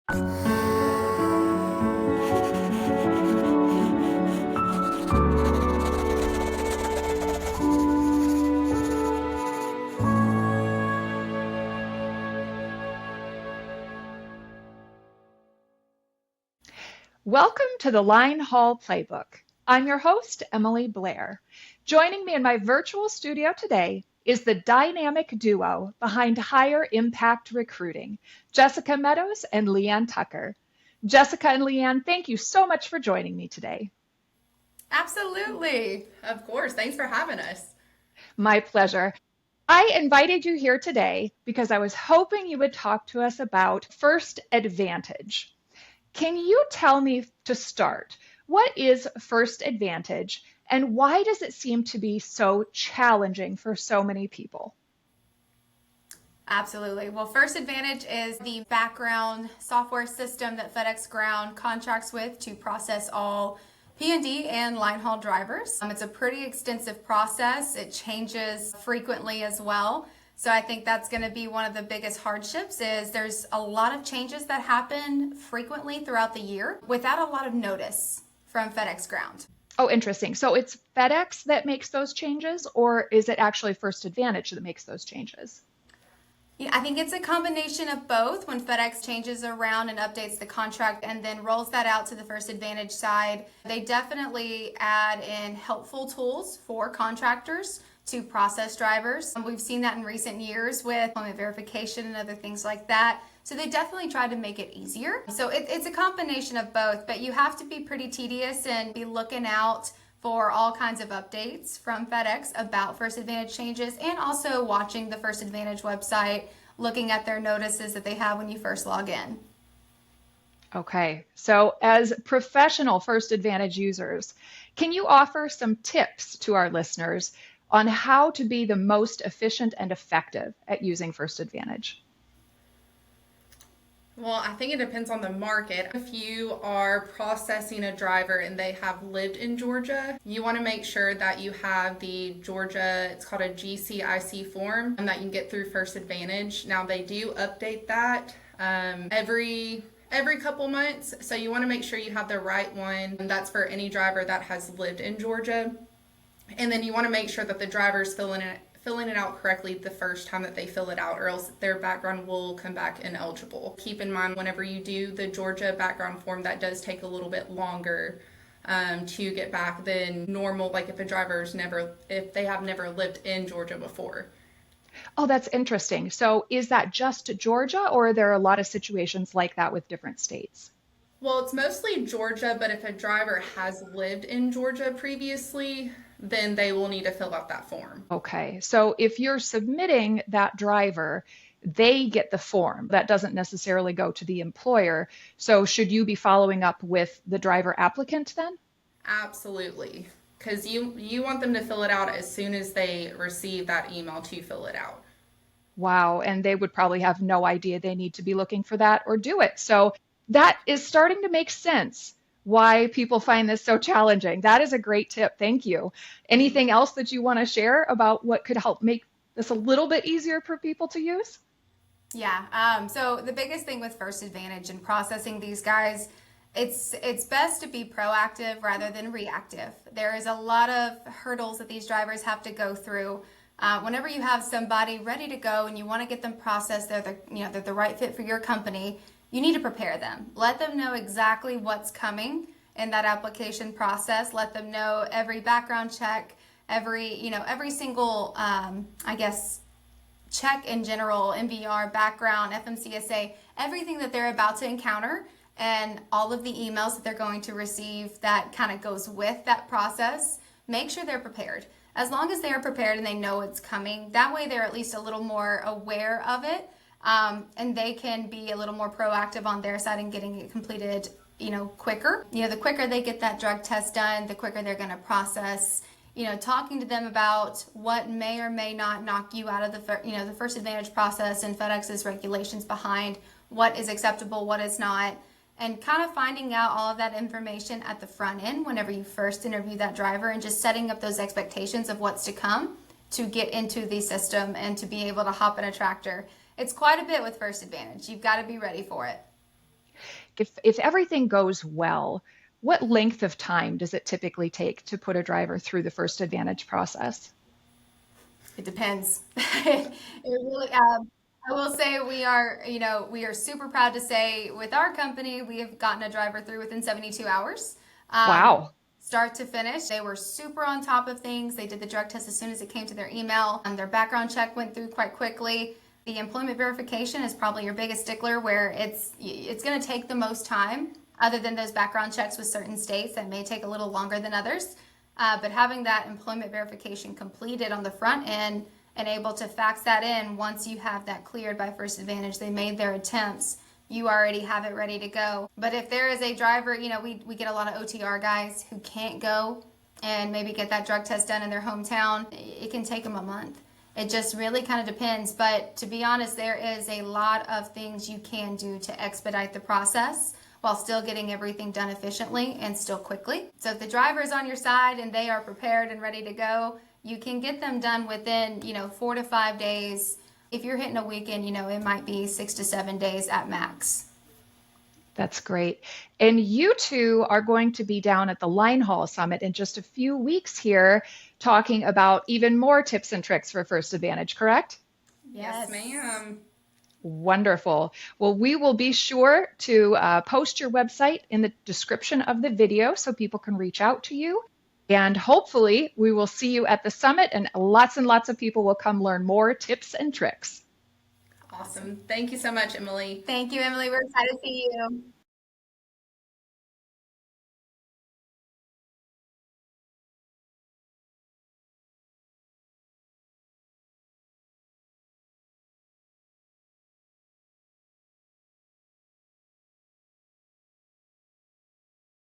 Welcome to the Linehaul Playbook. I'm your host, Emily Blair. Joining me in my virtual studio today is the dynamic duo behind Higher Impact Recruiting, Jessica Meadows and Leigh-Ayn Tucker. Jessica and Leigh-Ayn, thank you so much for joining me today. Absolutely. Of course. Thanks for having us. My pleasure. I invited you here today because I was hoping you would talk to us about First Advantage. Can you tell me to start, what is First Advantage and why does it seem to be so challenging for so many people? Absolutely. Well, First Advantage is the background software system that FedEx Ground contracts with to process all P&D and line haul drivers. It's a pretty extensive process. It changes frequently as well. So I think that's going to be one of the biggest hardships is there's a lot of changes that happen frequently throughout the year without a lot of notice from FedEx Ground. Oh, interesting. So it's FedEx that makes those changes, or is it actually First Advantage that makes those changes? Yeah, I think it's a combination of both. When FedEx changes around and updates the contract and then rolls that out to the First Advantage side, they definitely add in helpful tools for contractors to process drivers. We've seen that in recent years with employment verification and other things like that. So they definitely tried to make it easier. So it's a combination of both, but you have to be pretty tedious and be looking out for all kinds of updates from FedEx about First Advantage changes and also watching the First Advantage website, looking at their notices that they have when you first log in. Okay, so as professional First Advantage users, can you offer some tips to our listeners on how to be the most efficient and effective at using First Advantage? Well, I think it depends on the market. If you are processing a driver and they have lived in Georgia, you want to make sure that you have the Georgia, it's called a GCIC form, and that you can get through First Advantage. Now, they do update that every couple months, so you want to make sure you have the right one. And that's for any driver that has lived in Georgia. And then you want to make sure that the driver's filling it out correctly the first time that they fill it out, or else their background will come back ineligible. Keep in mind, whenever you do the Georgia background form, that does take a little bit longer to get back than normal, like if they have never lived in Georgia before. Oh, that's interesting. So is that just Georgia, or are there a lot of situations like that with different states? Well, it's mostly Georgia, but if a driver has lived in Georgia previously, then they will need to fill out that form. Okay, so if you're submitting that driver, they get the form. That doesn't necessarily go to the employer. So should you be following up with the driver applicant then? Absolutely, because you want them to fill it out as soon as they receive that email to fill it out. Wow, and they would probably have no idea they need to be looking for that or do it. So that is starting to make sense why people find this so challenging. That is a great tip. Thank you. Anything else that you want to share about what could help make this a little bit easier for people to use? Yeah. So the biggest thing with First Advantage and processing these guys, it's best to be proactive rather than reactive. There is a lot of hurdles that these drivers have to go through. Whenever you have somebody ready to go and you want to get them processed, they're the right fit for your company. You need to prepare them. Let them know exactly what's coming in that application process. Let them know every background check, every single, check in general, MVR, background, FMCSA, everything that they're about to encounter, and all of the emails that they're going to receive that kind of goes with that process. Make sure they're prepared. As long as they are prepared and they know it's coming, that way they're at least a little more aware of it. And they can be a little more proactive on their side and getting it completed, quicker. The quicker they get that drug test done, the quicker they're going to process. Talking to them about what may or may not knock you out of the First Advantage process and FedEx's regulations behind what is acceptable, what is not, and kind of finding out all of that information at the front end whenever you first interview that driver, and just setting up those expectations of what's to come to get into the system and to be able to hop in a tractor. It's quite a bit with First Advantage. You've got to be ready for it. If everything goes well, what length of time does it typically take to put a driver through the First Advantage process? It depends. It really, I will say we are super proud to say with our company, we have gotten a driver through within 72 hours. Um, Wow, Start to finish. They were super on top of things. They did the drug test as soon as it came to their email. Their background check went through quite quickly. The employment verification is probably your biggest stickler where it's going to take the most time other than those background checks with certain states that may take a little longer than others. But having that employment verification completed on the front end and able to fax that in once you have that cleared by First Advantage, they made their attempts. You already have it ready to go. But if there is a driver, we get a lot of OTR guys who can't go and maybe get that drug test done in their hometown. It can take them a month. It just really kind of depends. But to be honest, there is a lot of things you can do to expedite the process while still getting everything done efficiently and still quickly. So if the driver is on your side and they are prepared and ready to go, you can get them done within, 4 to 5 days. If you're hitting a weekend, it might be 6 to 7 days at max. that's great. And you two are going to be down at the Linehaul Summit in just a few weeks here talking about even more tips and tricks for First Advantage, correct? Yes, Yes. ma'am. Wonderful. Well, we will be sure to post your website in the description of the video so people can reach out to you. And hopefully, we will see you at the summit, and lots of people will come learn more tips and tricks. Awesome. Thank you so much, Emily. Thank you, Emily. We're excited to see you.